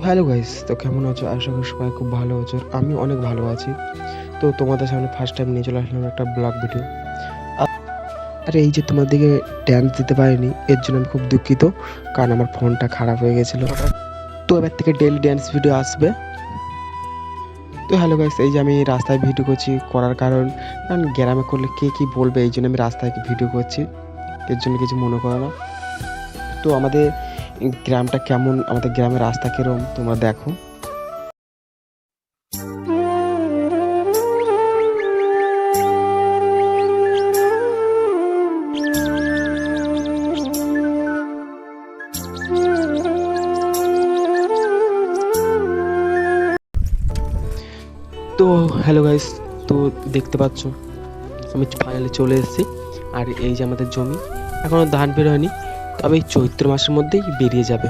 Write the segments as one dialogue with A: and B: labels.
A: Hello guys, তো কেমন আছো? আশা করি সবাই খুব ভালো আছো। আর আমি অনেক ভালো আছি। তো তোমাদের সামনে ফার্স্ট টাইম নিয়ে চলে আসলাম একটা ব্লগ ভিডিও। আর এই যে তোমাদেরকে ড্যান্স দিতে পারিনি, এর জন্য আমি খুব দুঃখিত, কারণ আমার ফোনটা খারাপ হয়ে গেছিলো। তো এবার থেকে ডেইলি ড্যান্স ভিডিও আসবে। তো হ্যালো গাইস, এই যে আমি রাস্তায় ভিডিও করছি, করার কারণ গ্রামে করলে কে কী বলবে, এই জন্য আমি রাস্তায় ভিডিও করছি। এর জন্য কিছু মনে করো না। তো আমাদের গ্রামটা কেমন, আমাদের গ্রামের রাস্তা কিরম তোমরা দেখো। তো হ্যালো গাইস, তো দেখতে পাচ্ছ আমি ফাইনালি চলে এসেছি। আর এই যে আমাদের জমি, এখনও ধান বের হয়নি, তবে এই চৈত্র মাসের মধ্যেই বেরিয়ে যাবে।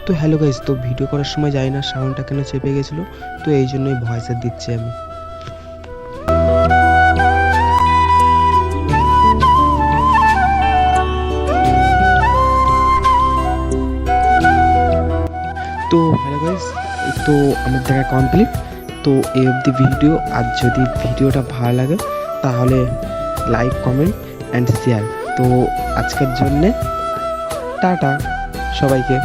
A: তো হ্যালো গাইস, তো ভিডিও করার সময় জানি না সাউন্ডটা কেন চেপে গেছিলো, তো এই জন্যই ভয়েসে দিচ্ছি আমি। তো হ্যালো গাইস, তো আমার দেখা কমপ্লিট। তো এই অবধি ভিডিও। আর যদি ভিডিওটা ভালো লাগে তাহলে লাইক, কমেন্ট অ্যান্ড শেয়ার। তো আজকের জন্যে টাটা সবাইকে।